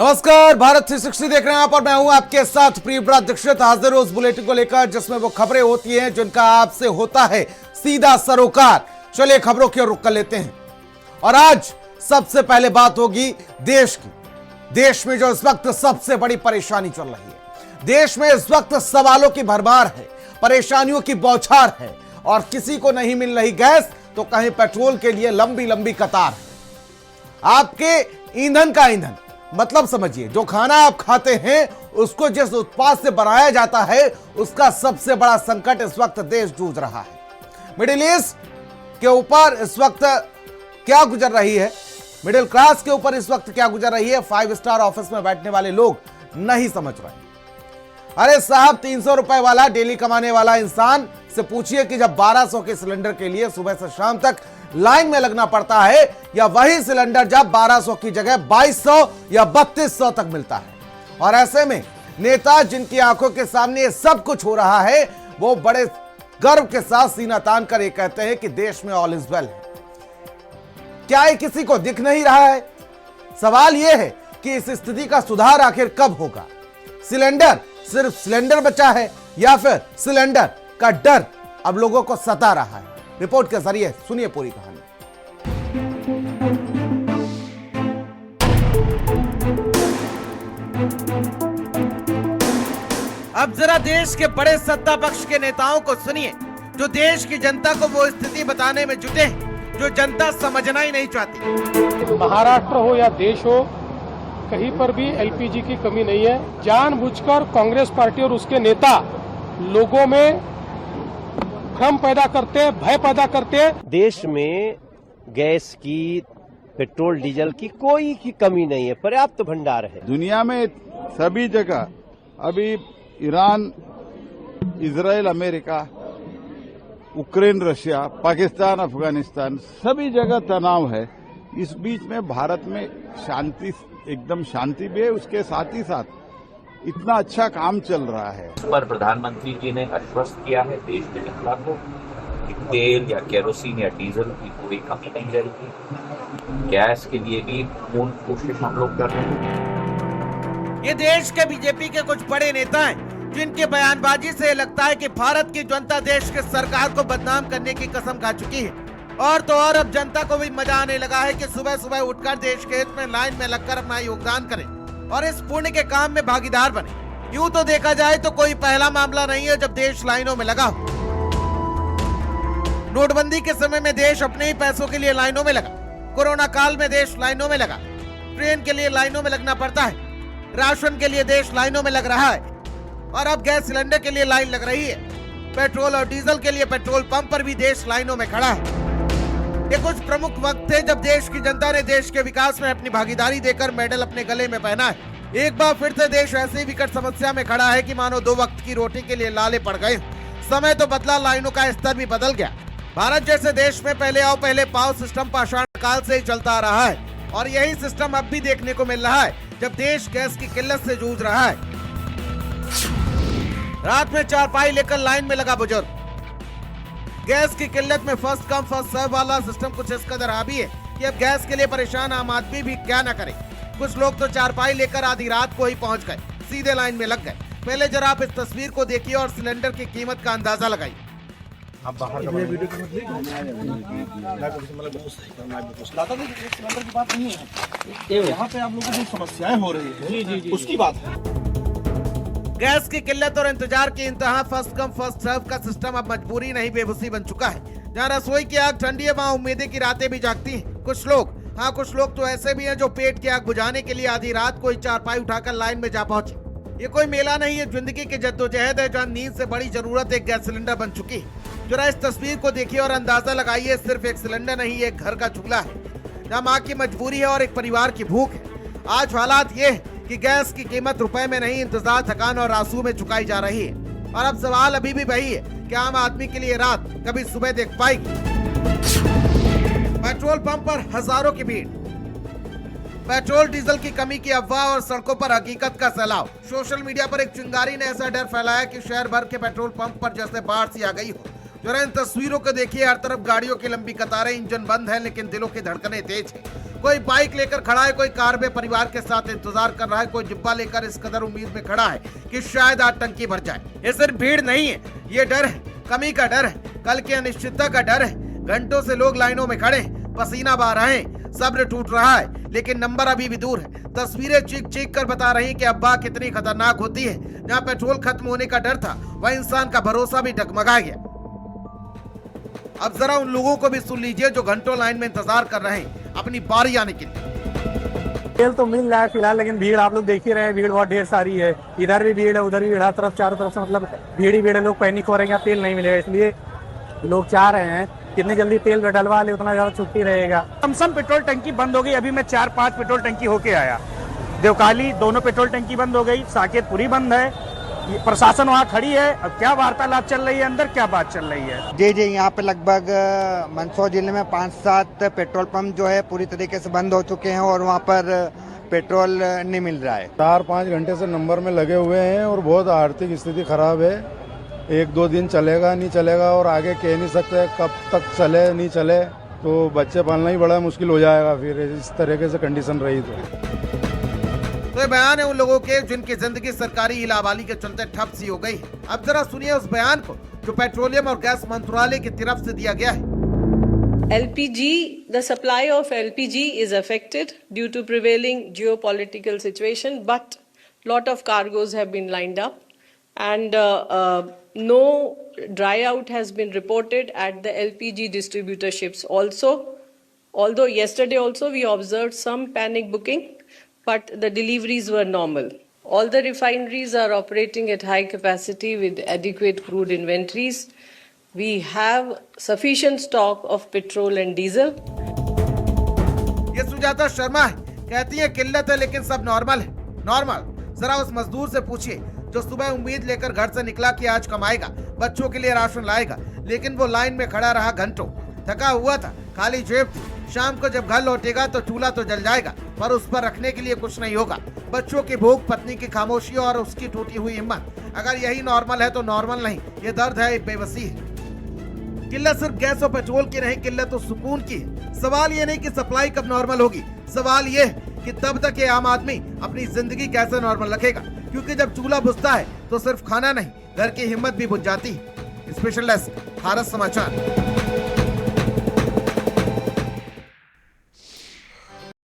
नमस्कार, भारत 360 देख रहे हैं आप और मैं हूं आपके साथ प्रियव्रत दीक्षित, हाजिर उस बुलेटिन को लेकर जिसमें वो खबरें होती हैं जिनका आपसे होता है सीधा सरोकार। चलिए खबरों की ओर रुख कर लेते हैं और आज सबसे पहले बात होगी देश की। देश में जो इस वक्त सबसे बड़ी परेशानी चल रही है, देश में इस वक्त सवालों की भरमार है, परेशानियों की बौछार है और किसी को नहीं मिल रही गैस तो कहीं पेट्रोल के लिए लंबी लंबी कतार है। आपके ईंधन का ईंधन मतलब समझिए, जो खाना आप खाते हैं उसको जिस उत्पाद से बनाया जाता है उसका सबसे बड़ा संकट इस वक्त देश जूझ रहा है। मिडिल ईस्ट के ऊपर इस वक्त क्या गुजर रही है, मिडिल क्लास के ऊपर इस वक्त क्या गुजर रही है, 5 स्टार ऑफिस में बैठने वाले लोग नहीं समझ रहे। अरे साहब, 300 रुपए वाला डेली कमाने वाला इंसान से पूछिए कि जब 1200 के सिलेंडर के लिए सुबह से शाम तक लाइन में लगना पड़ता है, या वही सिलेंडर जब 1200 की जगह 2200 या 3200 तक मिलता है। और ऐसे में नेता जिनकी आंखों के सामने ये सब कुछ हो रहा है, वो बड़े गर्व के साथ सीना तान कर ये कहते हैं कि देश में ऑल इज वेल है। क्या ये किसी को दिख नहीं रहा है? सवाल यह है कि इस स्थिति का सुधार आखिर कब होगा? सिलेंडर सिर्फ सिलेंडर बचा है या फिर सिलेंडर का डर अब लोगों को सता रहा है? रिपोर्ट के जरिए सुनिए पूरी कहानी। अब जरा देश के बड़े सत्ता पक्ष के नेताओं को सुनिए, जो देश की जनता को वो स्थिति बताने में जुटे हैं जो जनता समझना ही नहीं चाहती। महाराष्ट्र हो या देश हो, कहीं पर भी एलपीजी की कमी नहीं है। जानबूझकर कांग्रेस पार्टी और उसके नेता लोगों में भ्रम पैदा करते, भय पैदा करते। देश में गैस की, पेट्रोल डीजल की कोई की कमी नहीं है, पर्याप्त भंडार है। दुनिया में सभी जगह अभी Iran, Israel, America, Ukraine, Russia, Pakistan, Afghanistan, सभी जगह तनाव है। इस बीच में भारत में शांति, एकदम शांति भी है। उसके साथ ही साथ इतना अच्छा काम चल रहा है। इस पर प्रधानमंत्री जी ने आश्वस्त किया है देश की जनता को कि तेल या केरोसिन या डीजल की कोई कमी नहीं रहेगी। गैस के लिए भी पूर्ण कोशिश हम लोग कर रहे हैं। ये देश के बीजेपी के कुछ बड़े नेता हैं जिनके बयानबाजी से लगता है कि भारत की जनता देश के सरकार को बदनाम करने की कसम खा चुकी है। और तो और अब जनता को भी मजा आने लगा है कि सुबह सुबह उठकर देश के हित में लाइन में लगकर अपना योगदान करें और इस पुण्य के काम में भागीदार बने। यूं तो देखा जाए तो कोई पहला मामला नहीं है जब देश लाइनों में लगा। नोटबंदी के समय में देश अपने ही पैसों के लिए लाइनों में लगा, कोरोना काल में देश लाइनों में लगा, ट्रेन के लिए लाइनों में लगना पड़ता है, राशन के लिए देश लाइनों में लग रहा है और अब गैस सिलेंडर के लिए लाइन लग रही है। पेट्रोल और डीजल के लिए पेट्रोल पंप पर भी देश लाइनों में खड़ा है। ये कुछ प्रमुख वक्त थे जब देश की जनता ने देश के विकास में अपनी भागीदारी देकर मेडल अपने गले में पहना है। एक बार फिर से देश ऐसी विकट समस्या में खड़ा है कि मानो 2 वक्त की रोटी के लिए लाले पड़ गए। समय तो बदला, लाइनों का स्तर भी बदल गया। भारत जैसे देश में पहले आओ पहले पाओ सिस्टम पाषाण काल से ही चलता आ रहा है और यही सिस्टम अब भी देखने को मिल रहा है जब देश गैस की किल्लत से जूझ रहा है। रात में चारपाई लेकर लाइन में लगा बुजुर्ग। गैस की किल्लत में फर्स्ट कम फर्स्ट सर्व वाला सिस्टम कुछ इस कदर हावी है कि अब गैस के लिए परेशान आम आदमी भी क्या न करे। कुछ लोग तो चारपाई लेकर आधी रात को ही पहुंच गए, सीधे लाइन में लग गए। पहले जरा आप इस तस्वीर को देखिए और सिलेंडर की कीमत का अंदाजा लगाइए। आप बाहर का वीडियो की बात नहीं है, यहाँ पे आप लोगों को जो समस्याएं हो रही है उसकी बात है। गैस की किल्लत और इंतजार की इंतहा, फर्स्ट कम फर्स्ट सर्व का सिस्टम अब मजबूरी नहीं बेबसी बन चुका है। जहाँ रसोई की आग ठंडी है वहाँ उम्मीदें की रातें भी जागती हैं। कुछ लोग तो ऐसे भी हैं जो पेट की आग बुझाने के लिए आधी रात को ही चारपाई उठाकर लाइन में जा पहुंचे। ये कोई मेला नहीं है, जिंदगी की जद्दोजहद है जहाँ नींद से बड़ी जरूरत एक गैस सिलेंडर बन चुकी है। जरा इस तस्वीर को देखिए और अंदाजा लगाइए, सिर्फ एक सिलेंडर नहीं, एक घर का चूल्हा है जहाँ माँ की मजबूरी है और एक परिवार की भूख है। आज हालात ये है कि गैस की कीमत रुपए में नहीं, इंतजार, थकान और आंसू में चुकाई जा रही है। और अब सवाल अभी भी वही है कि आम आदमी के लिए रात कभी सुबह देख पाएगी। पेट्रोल पंप पर हजारों की भीड़, पेट्रोल डीजल की कमी की अफवाह और सड़कों पर हकीकत का सैलाब। सोशल मीडिया पर एक चिंगारी ने ऐसा डर फैलाया कि शहर भर के पेट्रोल पंप पर जैसे बाढ़ सी आ गई हो। जरा इन तस्वीरों को देखिए, हर तरफ गाड़ियों की लंबी कतारें, इंजन बंद है लेकिन दिलों की धड़कनें तेज है। कोई बाइक लेकर खड़ा है, कोई कार में परिवार के साथ इंतजार कर रहा है, कोई डिब्बा लेकर इस कदर उम्मीद में खड़ा है कि शायद आज टंकी भर जाए। ये सिर्फ भीड़ नहीं है, ये डर है, कमी का डर है, कल की अनिश्चितता का डर है। घंटों से लोग लाइनों में खड़े, पसीना बहा रहे हैं, सब्र टूट रहा है, लेकिन नंबर अभी भी दूर है। तस्वीरें चीख चीख कर बता रही कि अब्बा कितनी खतरनाक होती है। जहाँ पेट्रोल खत्म होने का डर था, वह इंसान का भरोसा भी डगमगा गया। अब जरा उन लोगों को भी सुन लीजिए जो घंटों लाइन में इंतजार कर रहे हैं अपनी बारी आने के लिए। तेल तो मिल रहा है फिलहाल, लेकिन भीड़ आप लोग देख ही रहे हैं, भीड़ बहुत ढेर सारी है। इधर भी भीड़ है, उधर भी भीड़, हर तरफ चारों तरफ से मतलब भीड़ ही भीड़ है। लोग पैनिक हो रहे हैं, तेल नहीं मिलेगा, इसलिए लोग चाह रहे हैं कितनी जल्दी तेल डलवा ले उतना ज्यादा छुट्टी रहेगा। थॉमसन पेट्रोल टंकी बंद हो गई। अभी मैं 4-5 पेट्रोल टंकी होके आया। देवकाली दोनों पेट्रोल टंकी बंद हो गई, साकेतपुरी बंद है। ये प्रशासन वहाँ खड़ी है। अब क्या वार्तालाप चल रही है, अंदर क्या बात चल रही है? जी, यहाँ पे लगभग मंदसौर जिले में 5-7 पेट्रोल पंप जो है पूरी तरीके से बंद हो चुके हैं और वहाँ पर पेट्रोल नहीं मिल रहा है। 4-5 घंटे से नंबर में लगे हुए हैं और बहुत आर्थिक स्थिति खराब है। 1-2 दिन चलेगा नहीं चलेगा और आगे कह नहीं सकते कब तक चले नहीं चले, तो बच्चे पालना ही बड़ा मुश्किल हो जाएगा फिर इस तरीके से कंडीशन रही तो ये बयान है उन लोगों के जिनकी जिंदगी सरकारी इलावाली के चलते ठप सी हो गई। अब जरा सुनिए उस बयान को जो पेट्रोलियम और गैस मंत्रालय की तरफ से दिया गया है। LPG, the supply of LPG is affected due to prevailing geopolitical situation, but lot of cargoes have been lined up and no dry out has been reported at the LPG distributorships also. Although yesterday also we observed some panic booking, but the deliveries were normal. All the refineries are operating at high capacity with adequate crude inventories. We have sufficient stock of petrol and diesel. ये सुजाता शर्मा है, कहती है किल्लत है लेकिन सब normal है। Normal जरा उस मजदूर से पूछिए जो सुबह उम्मीद लेकर घर से निकला कि आज कमाएगा, बच्चों के लिए राशन लाएगा, लेकिन वो लाइन में खड़ा रहा घंटों, थका हुआ था, खाली जेब थी। शाम को जब घर लौटेगा तो चूल्हा तो जल जाएगा पर उस पर रखने के लिए कुछ नहीं होगा। बच्चों की भूख, पत्नी की खामोशी और उसकी टूटी हुई हिम्मत, अगर यही नॉर्मल है तो नॉर्मल नहीं, ये दर्द है, बेबसी है। किल्लत सिर्फ गैस और पेट्रोल की नहीं, किल्लत तो सुकून की है। सवाल ये नहीं कि सप्लाई कब नॉर्मल होगी, सवाल ये है कि तब तक ये आम आदमी अपनी जिंदगी कैसे नॉर्मल रखेगा, क्योंकि जब चूल्हा बुझता है तो सिर्फ खाना नहीं, घर की हिम्मत भी बुझ जाती है। स्पेशल डेस्क, भारत समाचार।